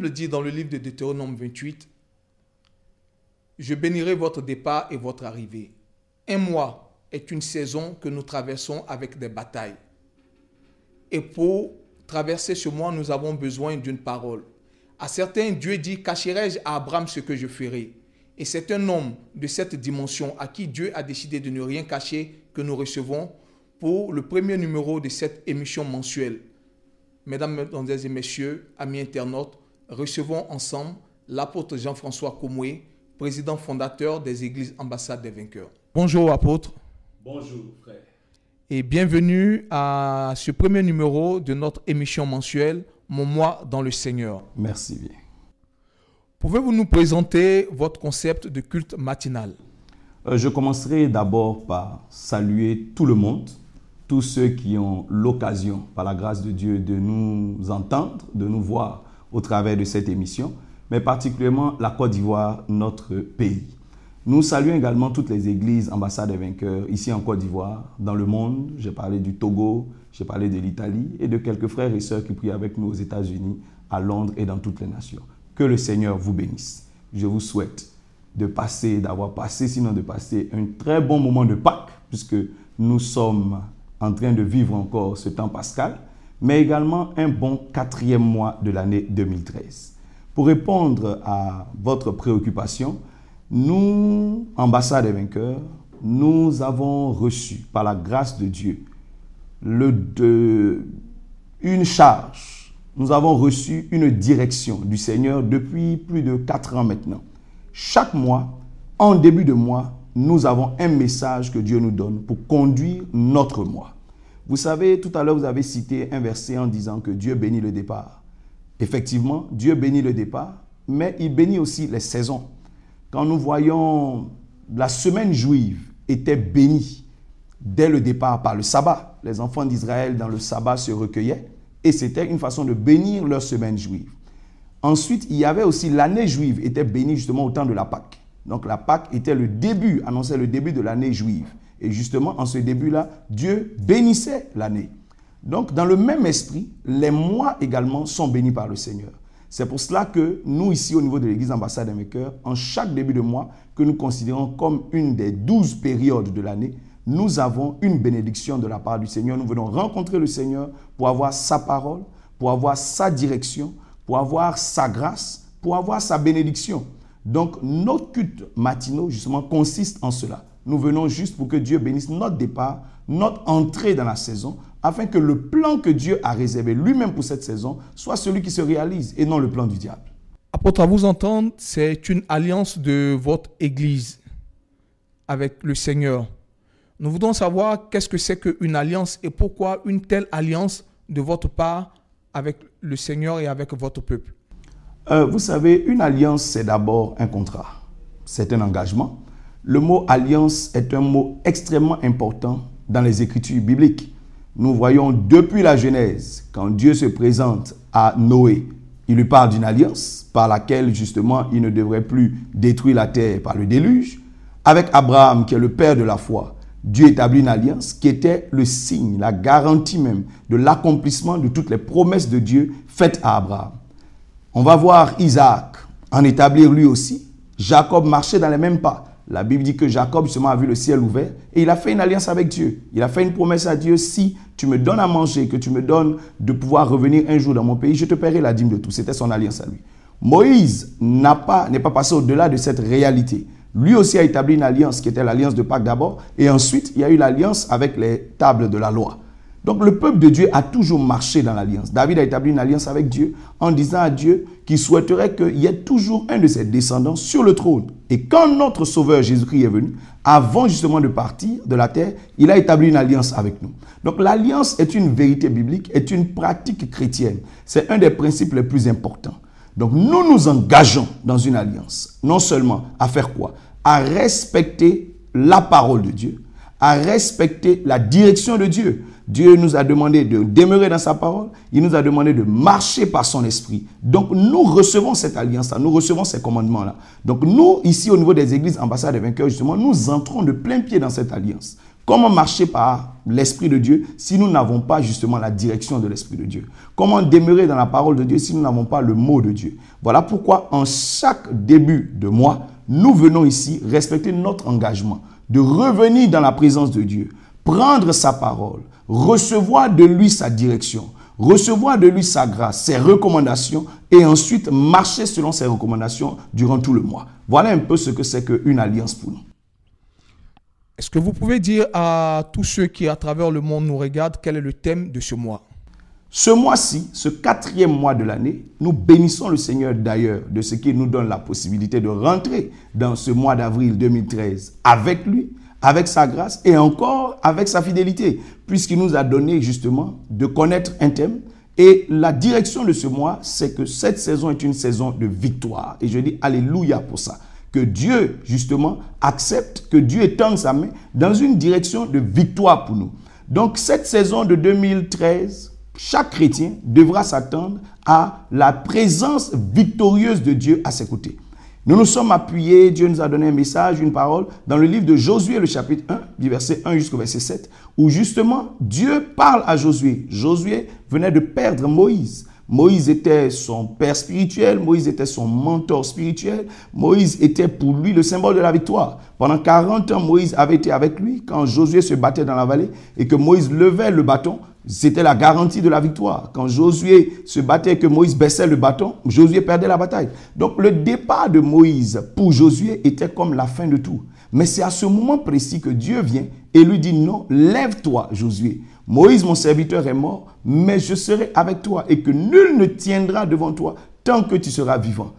Bible dit dans le livre de Deutéronome 28, « Je bénirai votre départ et votre arrivée. Un mois est une saison que nous traversons avec des batailles. Et pour traverser ce mois, nous avons besoin d'une parole. À certains, Dieu dit, cacherai-je à Abraham ce que je ferai? Et c'est un homme de cette dimension à qui Dieu a décidé de ne rien cacher que nous recevons pour le premier numéro de cette émission mensuelle. Mesdames, mesdemoiselles et messieurs, amis internautes, recevons ensemble l'apôtre Jean-François Komoué, président fondateur des Églises Ambassades des Vainqueurs. Bonjour apôtre. Bonjour frère. Et bienvenue à ce premier numéro de notre émission mensuelle « Mon mois dans le Seigneur ». Merci bien. Pouvez-vous nous présenter votre concept de culte matinal? Je commencerai d'abord par saluer tout le monde, tous ceux qui ont l'occasion, par la grâce de Dieu, de nous entendre, de nous voir au travers de cette émission, mais particulièrement la Côte d'Ivoire, notre pays. Nous saluons également toutes les églises ambassades des vainqueurs ici en Côte d'Ivoire, dans le monde. J'ai parlé du Togo, j'ai parlé de l'Italie et de quelques frères et sœurs qui prient avec nous aux États-Unis, à Londres et dans toutes les nations. Que le Seigneur vous bénisse. Je vous souhaite d'avoir passé un très bon moment de Pâques, puisque nous sommes en train de vivre encore ce temps pascal, mais également un bon 4e mois de l'année 2013. Pour répondre à votre préoccupation, nous, Ambassade des Vainqueurs, nous avons reçu, par la grâce de Dieu, une charge. Nous avons reçu une direction du Seigneur depuis plus de 4 ans maintenant. Chaque mois, en début de mois, nous avons un message que Dieu nous donne pour conduire notre mois. Vous savez, tout à l'heure, vous avez cité un verset en disant que Dieu bénit le départ. Effectivement, Dieu bénit le départ, mais il bénit aussi les saisons. Quand nous voyons la semaine juive était bénie dès le départ par le sabbat. Les enfants d'Israël dans le sabbat se recueillaient et c'était une façon de bénir leur semaine juive. Ensuite, il y avait aussi l'année juive était bénie justement au temps de la Pâque. Donc la Pâque était le début, annonçait le début de l'année juive. Et justement, en ce début-là, Dieu bénissait l'année. Donc, dans le même esprit, les mois également sont bénis par le Seigneur. C'est pour cela que nous, ici, au niveau de l'Église Ambassade des Vainqueurs, en chaque début de mois, que nous considérons comme une des 12 périodes de l'année, nous avons une bénédiction de la part du Seigneur. Nous venons rencontrer le Seigneur pour avoir sa parole, pour avoir sa direction, pour avoir sa grâce, pour avoir sa bénédiction. Donc, nos cultes matinaux, justement, consistent en cela. Nous venons juste pour que Dieu bénisse notre départ, notre entrée dans la saison, afin que le plan que Dieu a réservé lui-même pour cette saison soit celui qui se réalise et non le plan du diable. Apôtre, à vous entendre, c'est une alliance de votre Église avec le Seigneur. Nous voudrons savoir qu'est-ce que c'est qu'une alliance et pourquoi une telle alliance de votre part avec le Seigneur et avec votre peuple. Vous savez, une alliance, c'est d'abord un contrat. C'est un engagement. Le mot alliance est un mot extrêmement important dans les Écritures bibliques. Nous voyons depuis la Genèse, quand Dieu se présente à Noé, il lui parle d'une alliance par laquelle justement il ne devrait plus détruire la terre par le déluge. Avec Abraham, qui est le père de la foi, Dieu établit une alliance qui était le signe, la garantie même de l'accomplissement de toutes les promesses de Dieu faites à Abraham. On va voir Isaac en établir lui aussi. Jacob marchait dans les mêmes pas. La Bible dit que Jacob justement a vu le ciel ouvert et il a fait une alliance avec Dieu. Il a fait une promesse à Dieu, si tu me donnes à manger, que tu me donnes de pouvoir revenir un jour dans mon pays, je te paierai la dîme de tout. C'était son alliance à lui. Moïse n'est pas passé au-delà de cette réalité. Lui aussi a établi une alliance qui était l'alliance de Pâques d'abord et ensuite il y a eu l'alliance avec les tables de la loi. Donc le peuple de Dieu a toujours marché dans l'alliance. David a établi une alliance avec Dieu en disant à Dieu qu'il souhaiterait qu'il y ait toujours un de ses descendants sur le trône. Et quand notre Sauveur Jésus-Christ est venu, avant justement de partir de la terre, il a établi une alliance avec nous. Donc l'alliance est une vérité biblique, est une pratique chrétienne. C'est un des principes les plus importants. Donc nous nous engageons dans une alliance, non seulement à faire quoi? À respecter la parole de Dieu, à respecter la direction de Dieu. Dieu nous a demandé de demeurer dans sa parole. Il nous a demandé de marcher par son esprit. Donc, nous recevons cette alliance-là. Nous recevons ces commandements-là. Donc, nous, ici, au niveau des églises ambassades des vainqueurs, justement, nous entrons de plein pied dans cette alliance. Comment marcher par l'Esprit de Dieu si nous n'avons pas justement la direction de l'Esprit de Dieu? Comment demeurer dans la parole de Dieu si nous n'avons pas le mot de Dieu? Voilà pourquoi en chaque début de mois, nous venons ici respecter notre engagement de revenir dans la présence de Dieu, prendre sa parole, recevoir de lui sa direction, recevoir de lui sa grâce, ses recommandations et ensuite marcher selon ses recommandations durant tout le mois. Voilà un peu ce que c'est qu'une alliance pour nous. Est-ce que vous pouvez dire à tous ceux qui à travers le monde nous regardent quel est le thème de ce mois? Ce mois-ci, ce 4e mois de l'année, nous bénissons le Seigneur d'ailleurs de ce qui nous donne la possibilité de rentrer dans ce mois d'avril 2013 avec lui, avec sa grâce et encore avec sa fidélité, puisqu'il nous a donné justement de connaître un thème. Et la direction de ce mois, c'est que cette saison est une saison de victoire. Et je dis alléluia pour ça. Que Dieu, justement, accepte, que Dieu étende sa main dans une direction de victoire pour nous. Donc, cette saison de 2013, chaque chrétien devra s'attendre à la présence victorieuse de Dieu à ses côtés. Nous nous sommes appuyés, Dieu nous a donné un message, une parole, dans le livre de Josué, le chapitre 1, du verset 1 jusqu'au verset 7, où justement, Dieu parle à Josué. Josué venait de perdre Moïse. Moïse était son père spirituel, Moïse était son mentor spirituel, Moïse était pour lui le symbole de la victoire. Pendant 40 ans, Moïse avait été avec lui quand Josué se battait dans la vallée et que Moïse levait le bâton, c'était la garantie de la victoire. Quand Josué se battait et que Moïse baissait le bâton, Josué perdait la bataille. Donc le départ de Moïse pour Josué était comme la fin de tout. Mais c'est à ce moment précis que Dieu vient et lui dit non, lève-toi Josué. Moïse, mon serviteur, est mort, mais je serai avec toi et que nul ne tiendra devant toi tant que tu seras vivant.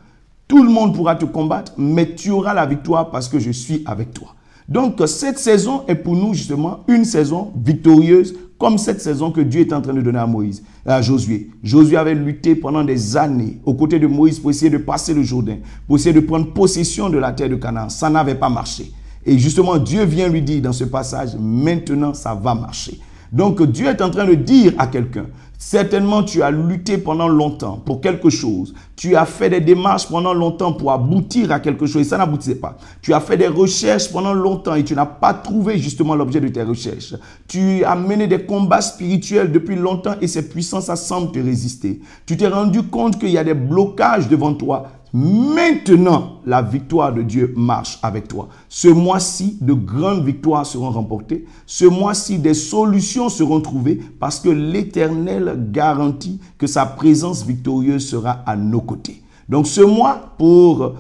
Tout le monde pourra te combattre, mais tu auras la victoire parce que je suis avec toi. Donc, cette saison est pour nous justement une saison victorieuse comme cette saison que Dieu est en train de donner à Moïse, à Josué. Josué avait lutté pendant des années aux côtés de Moïse pour essayer de passer le Jourdain, pour essayer de prendre possession de la terre de Canaan. Ça n'avait pas marché. Et justement, Dieu vient lui dire dans ce passage, maintenant ça va marcher. Donc Dieu est en train de dire à quelqu'un, certainement tu as lutté pendant longtemps pour quelque chose. Tu as fait des démarches pendant longtemps pour aboutir à quelque chose et ça n'aboutissait pas. Tu as fait des recherches pendant longtemps et tu n'as pas trouvé justement l'objet de tes recherches. Tu as mené des combats spirituels depuis longtemps et ces puissances semblent te résister. Tu t'es rendu compte qu'il y a des blocages devant toi. Maintenant, la victoire de Dieu marche avec toi. Ce mois-ci, de grandes victoires seront remportées. Ce mois-ci, des solutions seront trouvées parce que l'Éternel garantit que sa présence victorieuse sera à nos côtés. Donc ce mois, pour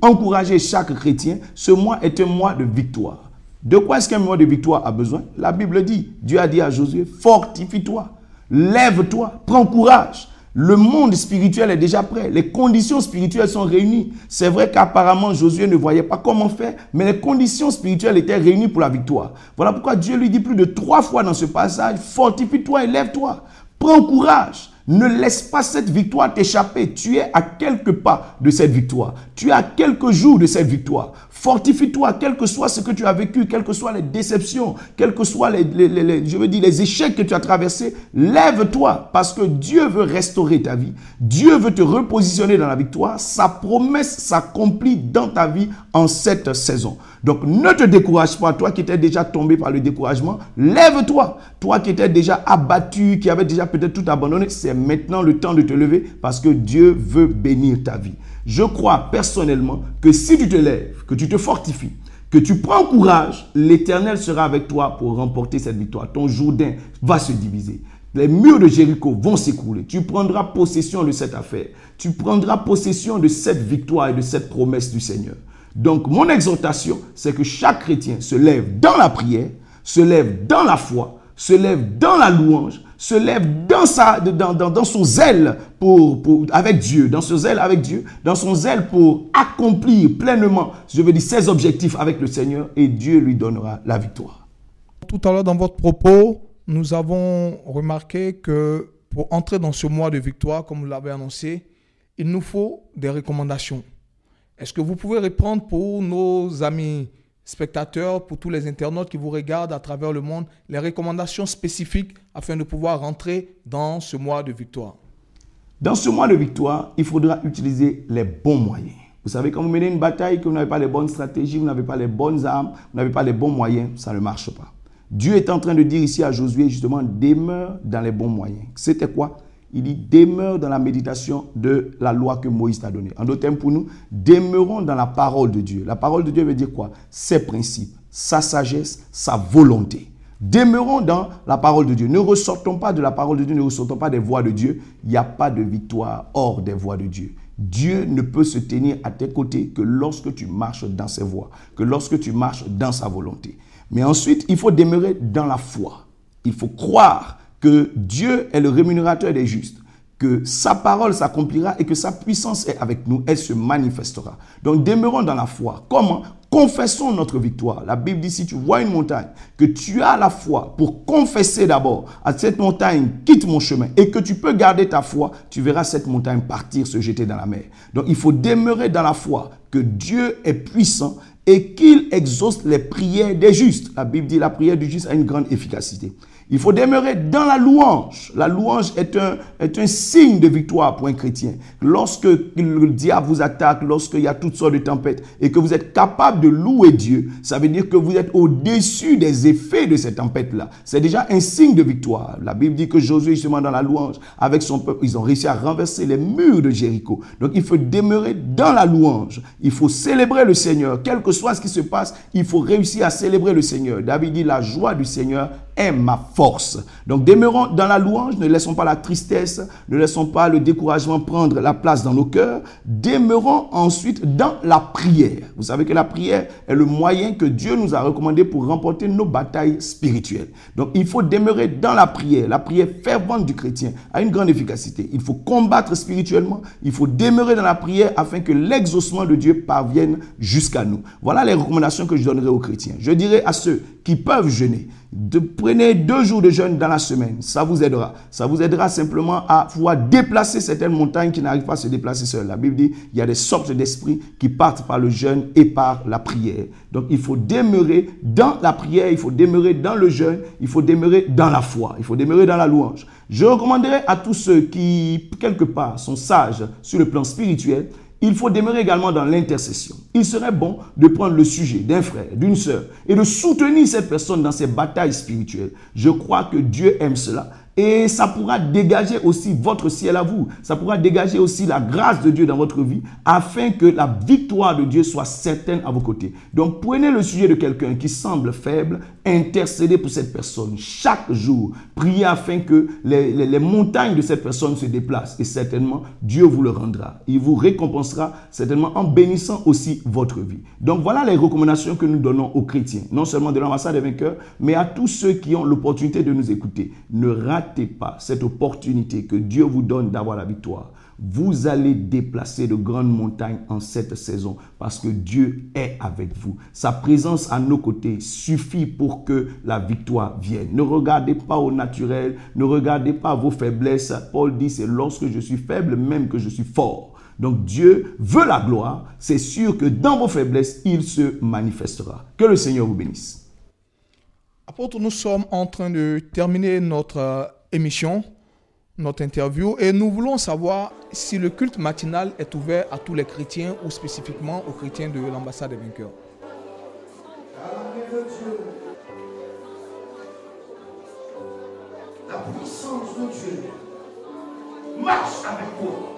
encourager chaque chrétien, ce mois est un mois de victoire. De quoi est-ce qu'un mois de victoire a besoin? La Bible dit, Dieu a dit à Josué, fortifie-toi, lève-toi, prends courage. Le monde spirituel est déjà prêt. Les conditions spirituelles sont réunies. C'est vrai qu'apparemment Josué ne voyait pas comment faire, mais les conditions spirituelles étaient réunies pour la victoire. Voilà pourquoi Dieu lui dit plus de 3 fois dans ce passage, fortifie-toi et lève-toi. Prends courage. Ne laisse pas cette victoire t'échapper. Tu es à quelques pas de cette victoire. Tu es à quelques jours de cette victoire. Fortifie-toi, quel que soit ce que tu as vécu, quelles que soient les déceptions, quels que soient les échecs que tu as traversés. Lève-toi parce que Dieu veut restaurer ta vie. Dieu veut te repositionner dans la victoire. Sa promesse s'accomplit dans ta vie en cette saison. Donc, ne te décourage pas, toi qui étais déjà tombé par le découragement, lève-toi. Toi qui étais déjà abattu, qui avait déjà peut-être tout abandonné, c'est maintenant le temps de te lever parce que Dieu veut bénir ta vie. Je crois personnellement que si tu te lèves, que tu te fortifies, que tu prends courage, l'Éternel sera avec toi pour remporter cette victoire. Ton Jourdain va se diviser. Les murs de Jéricho vont s'écrouler. Tu prendras possession de cette affaire. Tu prendras possession de cette victoire et de cette promesse du Seigneur. Donc, mon exhortation, c'est que chaque chrétien se lève dans la prière, se lève dans la foi, se lève dans la louange, se lève dans son zèle avec Dieu, dans son zèle avec Dieu, dans son zèle pour accomplir pleinement, ses objectifs avec le Seigneur et Dieu lui donnera la victoire. Tout à l'heure, dans votre propos, nous avons remarqué que pour entrer dans ce mois de victoire, comme vous l'avez annoncé, il nous faut des recommandations. Est-ce que vous pouvez répondre pour nos amis spectateurs, pour tous les internautes qui vous regardent à travers le monde, les recommandations spécifiques afin de pouvoir rentrer dans ce mois de victoire? Dans ce mois de victoire, il faudra utiliser les bons moyens. Vous savez, quand vous menez une bataille, que vous n'avez pas les bonnes stratégies, vous n'avez pas les bonnes armes, vous n'avez pas les bons moyens, ça ne marche pas. Dieu est en train de dire ici à Josué, justement, demeure dans les bons moyens. C'était quoi? Il dit, demeure dans la méditation de la loi que Moïse t'a donnée. En d'autres termes, pour nous, demeurons dans la parole de Dieu. La parole de Dieu veut dire quoi? Ses principes, sa sagesse, sa volonté. Demeurons dans la parole de Dieu. Ne ressortons pas de la parole de Dieu, ne ressortons pas des voies de Dieu. Il n'y a pas de victoire hors des voies de Dieu. Dieu ne peut se tenir à tes côtés que lorsque tu marches dans ses voies, que lorsque tu marches dans sa volonté. Mais ensuite, il faut demeurer dans la foi. Il faut croire que Dieu est le rémunérateur des justes, que sa parole s'accomplira et que sa puissance est avec nous, elle se manifestera. Donc, demeurons dans la foi. Comment? Confessons notre victoire. La Bible dit, si tu vois une montagne, que tu as la foi pour confesser d'abord à cette montagne, quitte mon chemin, et que tu peux garder ta foi, tu verras cette montagne partir, se jeter dans la mer. Donc, il faut demeurer dans la foi que Dieu est puissant et qu'il exauce les prières des justes. La Bible dit, la prière du juste a une grande efficacité. Il faut demeurer dans la louange. La louange est un signe de victoire pour un chrétien. Lorsque le diable vous attaque, lorsqu'il y a toutes sortes de tempêtes et que vous êtes capable de louer Dieu, ça veut dire que vous êtes au-dessus des effets de ces tempêtes-là. C'est déjà un signe de victoire. La Bible dit que Josué, justement dans la louange, avec son peuple, ils ont réussi à renverser les murs de Jéricho. Donc il faut demeurer dans la louange. Il faut célébrer le Seigneur. Quel que soit ce qui se passe, il faut réussir à célébrer le Seigneur. David dit, la joie du Seigneur est ma force. Donc demeurons dans la louange, ne laissons pas la tristesse, ne laissons pas le découragement prendre la place dans nos cœurs. Demeurons ensuite dans la prière. Vous savez que la prière est le moyen que Dieu nous a recommandé pour remporter nos batailles spirituelles. Donc il faut demeurer dans la prière. La prière fervente du chrétien a une grande efficacité. Il faut combattre spirituellement, il faut demeurer dans la prière afin que l'exaucement de Dieu parvienne jusqu'à nous. Voilà les recommandations que je donnerai aux chrétiens. Je dirais à ceux qui peuvent jeûner, prenez 2 jours de jeûne dans la semaine, ça vous aidera. Ça vous aidera simplement à pouvoir déplacer certaines montagnes qui n'arrivent pas à se déplacer seules. La Bible dit il y a des sortes d'esprits qui partent par le jeûne et par la prière. Donc il faut demeurer dans la prière, il faut demeurer dans le jeûne, il faut demeurer dans la foi, il faut demeurer dans la louange. Je recommanderais à tous ceux qui, quelque part, sont sages sur le plan spirituel, il faut demeurer également dans l'intercession. Il serait bon de prendre le sujet d'un frère, d'une sœur et de soutenir cette personne dans ses batailles spirituelles. Je crois que Dieu aime cela. Et ça pourra dégager aussi votre ciel à vous. Ça pourra dégager aussi la grâce de Dieu dans votre vie afin que la victoire de Dieu soit certaine à vos côtés. Donc prenez le sujet de quelqu'un qui semble faible, intercédez pour cette personne chaque jour. Priez afin que les montagnes de cette personne se déplacent et certainement Dieu vous le rendra. Il vous récompensera certainement en bénissant aussi votre vie. Donc voilà les recommandations que nous donnons aux chrétiens, non seulement de l'ambassade des vainqueurs, mais à tous ceux qui ont l'opportunité de nous écouter. Ne ratez pas cette opportunité que Dieu vous donne d'avoir la victoire. Vous allez déplacer de grandes montagnes en cette saison parce que Dieu est avec vous. Sa présence à nos côtés suffit pour que la victoire vienne. Ne regardez pas au naturel, ne regardez pas vos faiblesses. Paul dit, c'est lorsque je suis faible même que je suis fort. Donc Dieu veut la gloire. C'est sûr que dans vos faiblesses, il se manifestera. Que le Seigneur vous bénisse. Apôtre, nous sommes en train de terminer notre émission, notre interview, et nous voulons savoir si le culte matinal est ouvert à tous les chrétiens ou spécifiquement aux chrétiens de l'ambassade des vainqueurs. La puissance de Dieu marche avec toi.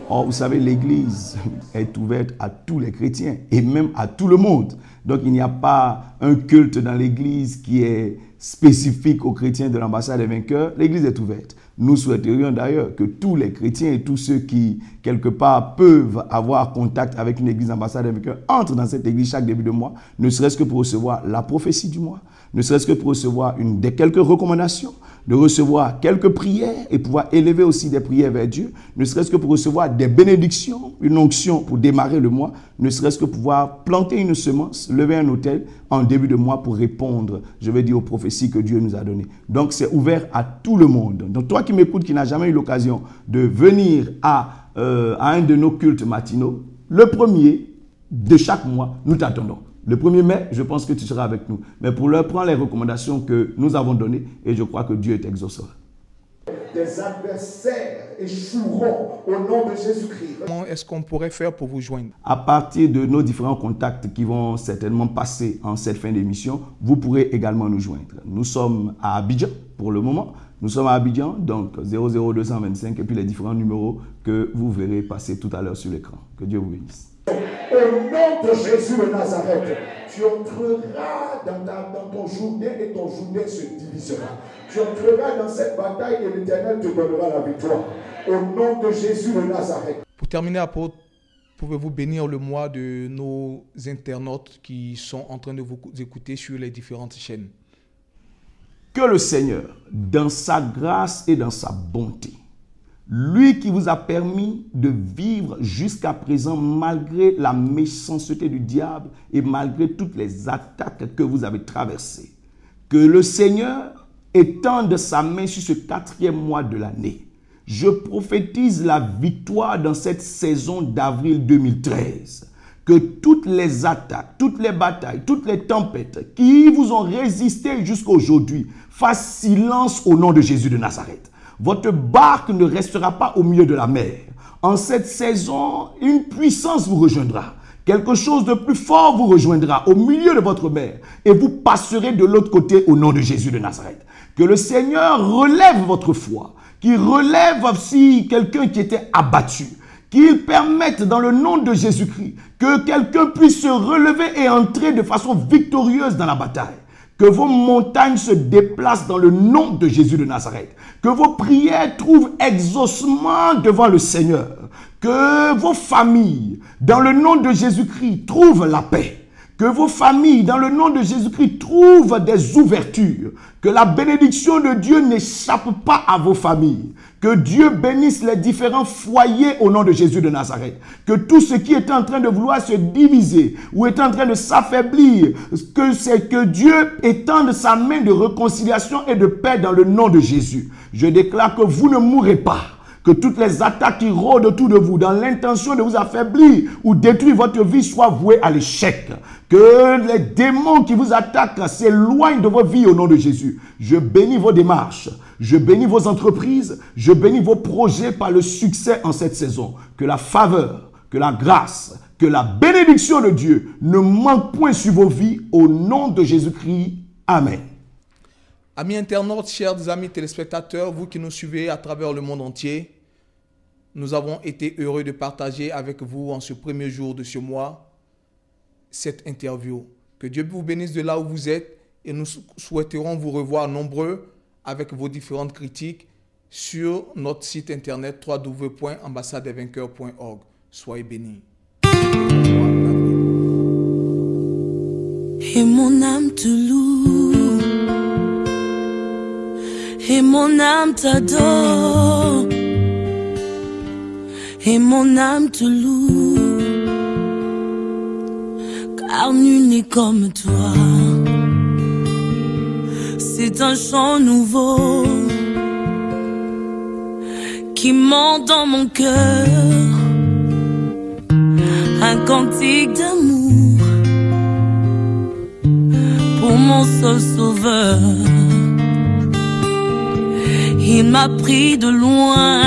Oh, vous savez, l'église est ouverte à tous les chrétiens et même à tout le monde. Donc, il n'y a pas un culte dans l'église qui est spécifique aux chrétiens de l'ambassade des vainqueurs. L'église est ouverte. Nous souhaiterions d'ailleurs que tous les chrétiens et tous ceux qui, quelque part, peuvent avoir contact avec une église ambassade des vainqueurs entrent dans cette église chaque début de mois, ne serait-ce que pour recevoir la prophétie du mois, ne serait-ce que pour recevoir quelques recommandations, de recevoir quelques prières et pouvoir élever aussi des prières vers Dieu, ne serait-ce que pour recevoir des bénédictions, une onction pour démarrer le mois, ne serait-ce que pouvoir planter une semence, lever un autel en début de mois pour répondre, je vais dire, aux prophéties que Dieu nous a données. Donc, c'est ouvert à tout le monde. Donc, toi qui m'écoutes, qui n'as jamais eu l'occasion de venir à un de nos cultes matinaux, le premier de chaque mois, nous t'attendons. Le 1er mai, je pense que tu seras avec nous. Mais pour l'heure, prends les recommandations que nous avons données et je crois que Dieu t'exaucera. tes adversaires échoueront au nom de Jésus-Christ. Comment est-ce qu'on pourrait faire pour vous joindre? À partir de nos différents contacts qui vont certainement passer en cette fin d'émission, vous pourrez également nous joindre. Nous sommes à Abidjan pour le moment. Nous sommes à Abidjan, donc 00225 et puis les différents numéros que vous verrez passer tout à l'heure sur l'écran. Que Dieu vous bénisse. Au nom de Jésus de Nazareth, tu entreras dans ton journée et ton journée se divisera. Tu entreras dans cette bataille et l'Éternel te donnera la victoire. Au nom de Jésus de Nazareth. Pour terminer, apôtre, pouvez-vous bénir le mois de nos internautes qui sont en train de vous écouter sur les différentes chaînes? Que le Seigneur, dans sa grâce et dans sa bonté, lui qui vous a permis de vivre jusqu'à présent malgré la méchanceté du diable et malgré toutes les attaques que vous avez traversées, que le Seigneur étende sa main sur ce 4e mois de l'année. Je prophétise la victoire dans cette saison d'avril 2013. Que toutes les attaques, toutes les batailles, toutes les tempêtes qui vous ont résisté jusqu'à aujourd'hui fassent silence au nom de Jésus de Nazareth. Votre barque ne restera pas au milieu de la mer. En cette saison, une puissance vous rejoindra. Quelque chose de plus fort vous rejoindra au milieu de votre mer et vous passerez de l'autre côté au nom de Jésus de Nazareth. Que le Seigneur relève votre foi, qu'il relève aussi quelqu'un qui était abattu. Qu'il permette dans le nom de Jésus-Christ que quelqu'un puisse se relever et entrer de façon victorieuse dans la bataille. Que vos montagnes se déplacent dans le nom de Jésus de Nazareth. Que vos prières trouvent exaucement devant le Seigneur. Que vos familles, dans le nom de Jésus-Christ, trouvent la paix. Que vos familles, dans le nom de Jésus-Christ, trouvent des ouvertures. Que la bénédiction de Dieu n'échappe pas à vos familles. Que Dieu bénisse les différents foyers au nom de Jésus de Nazareth. Que tout ce qui est en train de vouloir se diviser ou est en train de s'affaiblir, que Dieu étende sa main de réconciliation et de paix dans le nom de Jésus. Je déclare que vous ne mourrez pas. Que toutes les attaques qui rôdent autour de vous dans l'intention de vous affaiblir ou détruire votre vie soient vouées à l'échec. Que les démons qui vous attaquent s'éloignent de vos vies au nom de Jésus. Je bénis vos démarches, je bénis vos entreprises, je bénis vos projets par le succès en cette saison. Que la faveur, que la grâce, que la bénédiction de Dieu ne manque point sur vos vies au nom de Jésus-Christ. Amen. Amis internautes, chers amis téléspectateurs, vous qui nous suivez à travers le monde entier, nous avons été heureux de partager avec vous en ce premier jour de ce mois cette interview. Que Dieu vous bénisse de là où vous êtes et nous souhaiterons vous revoir nombreux avec vos différentes critiques sur notre site internet www.ambassadedesvainqueurs.org. Soyez bénis. Et mon âme te loue, et mon âme t'adore. Et mon âme te loue, car nul n'est comme toi. C'est un chant nouveau qui monte dans mon cœur, un cantique d'amour pour mon seul sauveur. Il m'a pris de loin